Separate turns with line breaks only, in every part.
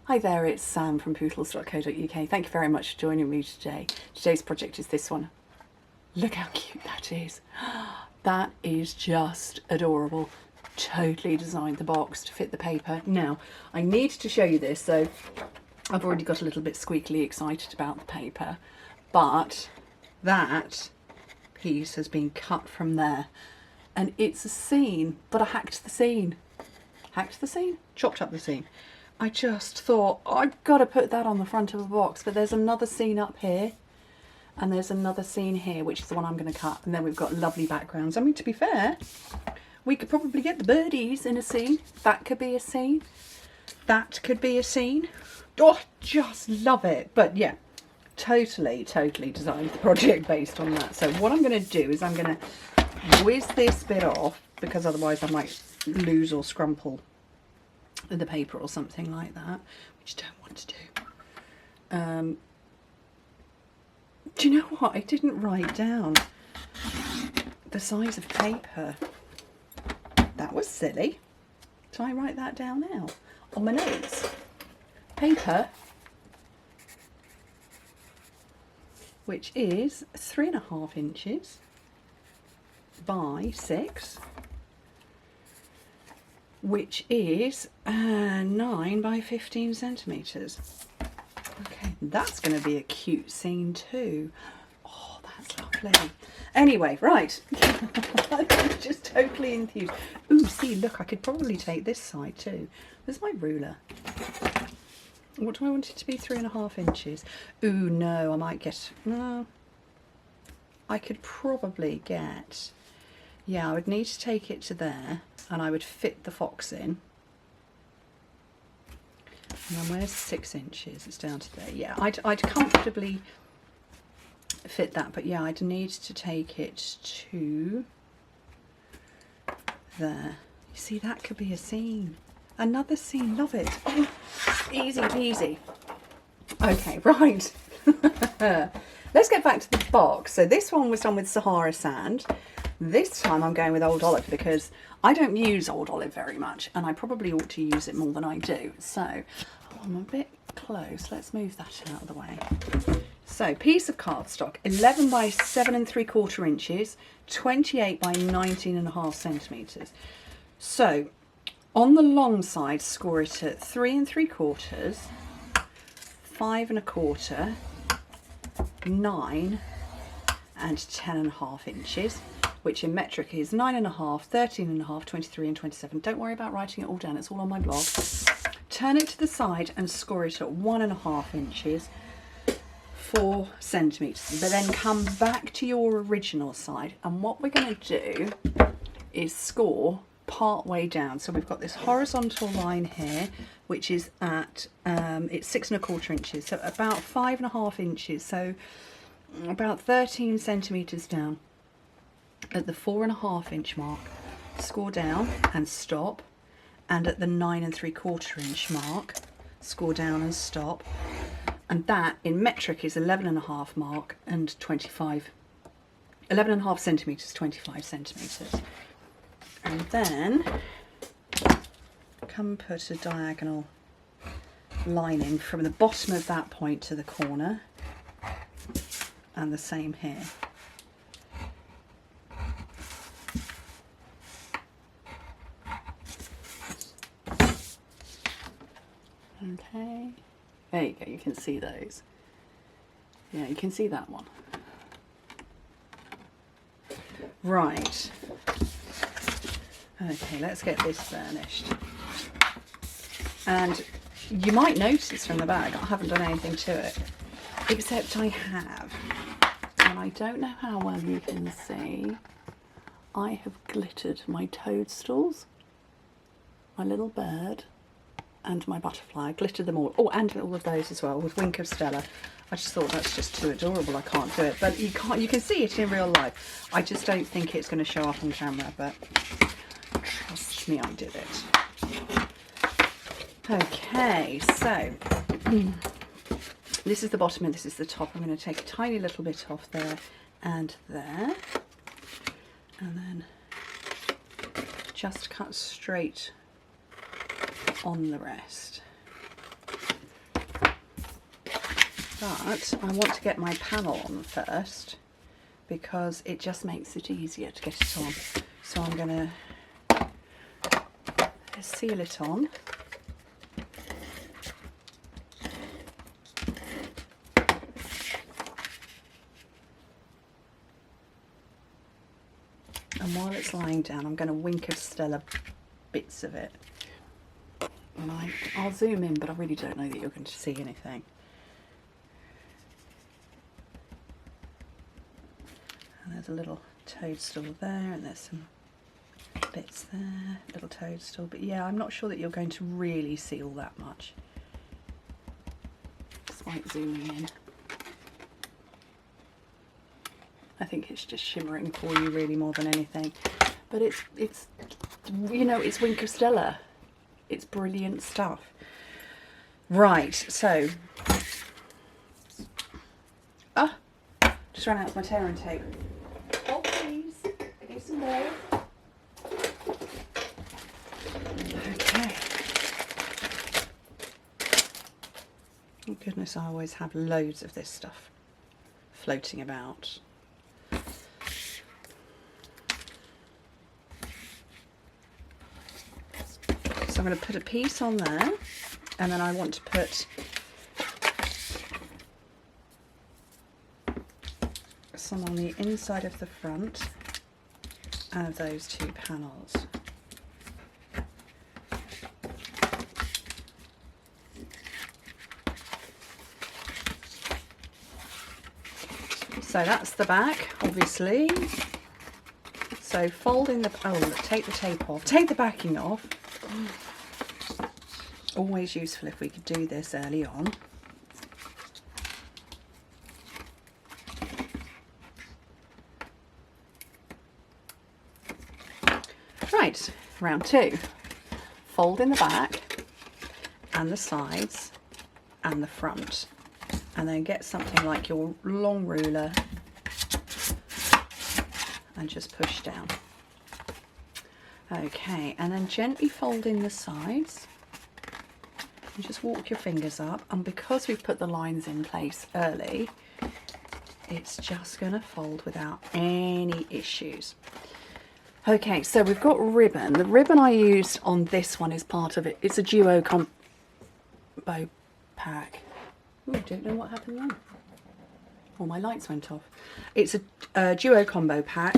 Hi there, it's Sam from Pootles.co.uk. Thank you very much for joining me today. Today's project is this one. Look how cute that is. That is just adorable. Totally designed the box to fit the paper. Now, I need to show you this, so I've already got a little bit squeakily excited about the paper, but that piece has been cut from there. And it's a scene, but I hacked the scene. Hacked the scene? Chopped up the scene. I just thought, I've got to put that on the front of a box, but there's another scene up here, and there's another scene here, which is the one I'm going to cut, and then we've got lovely backgrounds. I mean, to be fair, we could probably get the birdies in a scene. That could be a scene. That could be a scene. Oh, just love it. But yeah, totally designed the project based on that. So what I'm going to do is I'm going to whiz this bit off, because otherwise I might lose or scrumple the paper or something like that, which I don't want to do. Do you know what? I didn't write down the size of paper. That was silly. So I write that down now on my notes. Paper, which is 3.5 inches by 6, which is 9 by 15 centimetres. Okay, that's going to be a cute scene too. Oh, that's lovely. Anyway, right. I'm just totally enthused. Ooh, see, look, I could probably take this side too. There's my ruler. What do I want it to be? 3.5 inches. Ooh, no, I might get... No. I could probably get... Yeah, I would need to take it to there, and I would fit the fox in. And then where's 6 inches? It's down to there. Yeah, I'd comfortably fit that, but yeah, I'd need to take it to there. You see, that could be a scene. Another scene, love it. Oh, easy peasy. Okay, right. Let's get back to the box. So this one was done with Sahara sand. This time I'm going with Old Olive because I don't use Old Olive very much, and I probably ought to use it more than I do. So I'm a bit close. Let's move that out of the way. So piece of cardstock, 11 by 7¾ inches, 28 by 19.5 centimetres. So on the long side, score it at 3 3/4, 5 1/4, 9 and 10.5 inches, which in metric is 9.5, 13.5, 23 and 27. Don't worry about writing it all down, it's all on my blog. Turn it to the side and score it at 1.5 inches, 4 centimetres. But then come back to your original side, and what we're going to do is score part way down. So we've got this horizontal line here, which is at it's 6 1/4 inches, so about 5.5 inches, so about 13 centimetres down. At the 4.5 inch mark, score down and stop, and at the 9 3/4 inch mark, score down and stop, and that in metric is 11.5 mark and 25, 11.5 centimetres, 25 centimetres. And then come put a diagonal line in from the bottom of that point to the corner, and the same here. Okay, there you go, you can see those. Yeah, you can see that one. Right. Okay, let's get this burnished. And you might notice from the bag, I haven't done anything to it, except I have. And I don't know how well you can see, I have glittered my toadstools, my little bird, and my butterfly. I glittered them all. Oh, and all of those as well with Wink of Stella. I just thought that's just too adorable. I can't do it, but you can't. You can see it in real life. I just don't think it's going to show up on camera, but trust me, I did it. Okay, so this is the bottom and this is the top. I'm going to take a tiny little bit off there and there, and then just cut straight on the rest. But I want to get my panel on first because it just makes it easier to get it on. So I'm going to seal it on. And while it's lying down, I'm going to wink of Stella bits of it. And I'll zoom in, but I really don't know that you're going to see anything. And there's a little toadstool there, and there's some bits there, little toadstool. But yeah, I'm not sure that you're going to really see all that much. Despite zooming in. I think it's just shimmering for you really more than anything. But it's you know, it's Wink of Stella. It's brilliant stuff. Right, so just ran out of my tearing tape. Oh please, need some more. Okay. Thank goodness I always have loads of this stuff floating about. So I'm going to put a piece on there, and then I want to put some on the inside of the front of those two panels. So that's the back, obviously. So folding the, take the tape off, take the backing off. Always useful if we could do this early on. Right, round two. Fold in the back and the sides and the front, and then get something like your long ruler and just push down. Okay, and then gently fold in the sides and just walk your fingers up, and because we've put the lines in place early, it's just going to fold without any issues. Okay, so we've got ribbon. The ribbon I used on this one is part of it. It's a duo combo pack. Ooh, I don't know what happened then. Oh, my lights went off. It's a duo combo pack.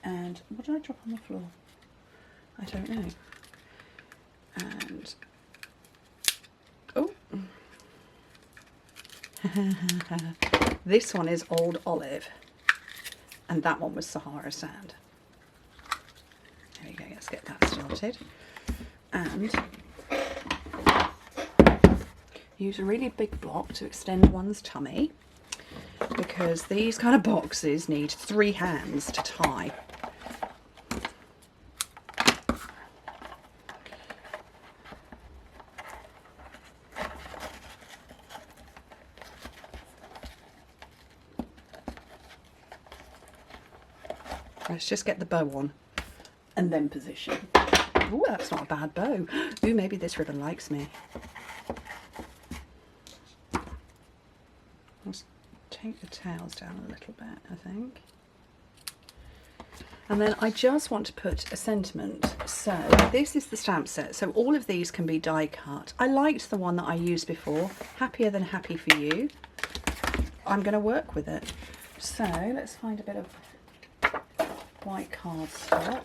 And what did I drop on the floor? I don't know. And oh, this one is Old Olive, and that one was Sahara Sand. There we go. Let's get that started. And use a really big block to extend one's tummy, because these kind of boxes need 3 hands to tie. Let's just get the bow on and then position. Oh, that's not a bad bow. Ooh, maybe this ribbon likes me. Let's take the tails down a little bit, I think. And then I just want to put a sentiment. So this is the stamp set. So all of these can be die cut. I liked the one that I used before. Happier Than Happy For You. I'm going to work with it. So let's find a bit of white cardstock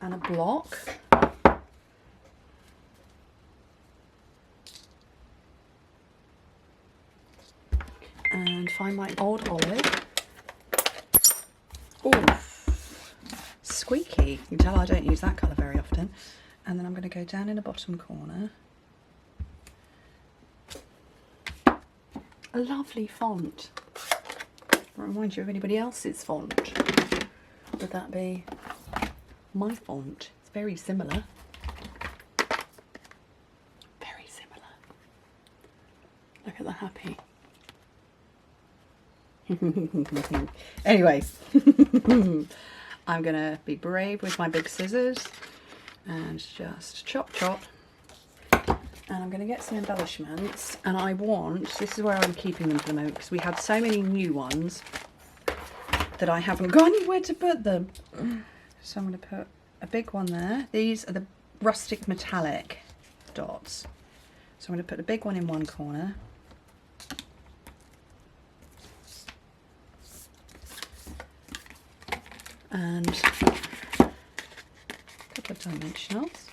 and a block. And find my Old Olive. Oh, squeaky. You can tell I don't use that colour very often. And then I'm going to go down in the bottom corner. A lovely font. Remind you of anybody else's font. Would that be my font? It's very similar. Very similar. Look at the happy. Anyway, I'm going to be brave with my big scissors and just chop chop And I'm going to get some embellishments, and I want, this is where I'm keeping them for the moment because we had so many new ones that I haven't got anywhere to put them. So I'm going to put a big one there. These are the rustic metallic dots. So I'm going to put a big one in one corner. And a couple of dimensionals.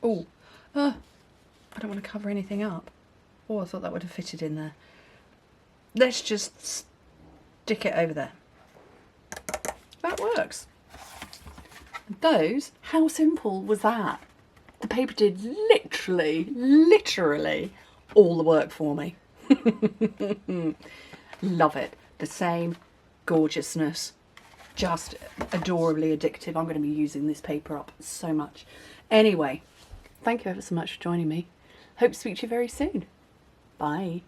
Oh, I don't want to cover anything up. Oh, I thought that would have fitted in there. Let's just stick it over there. That works. Those, how simple was that? The paper did literally all the work for me. Love it. The same gorgeousness. Just adorably addictive. I'm going to be using this paper up so much. Anyway, thank you ever so much for joining me. Hope to speak to you very soon. Bye.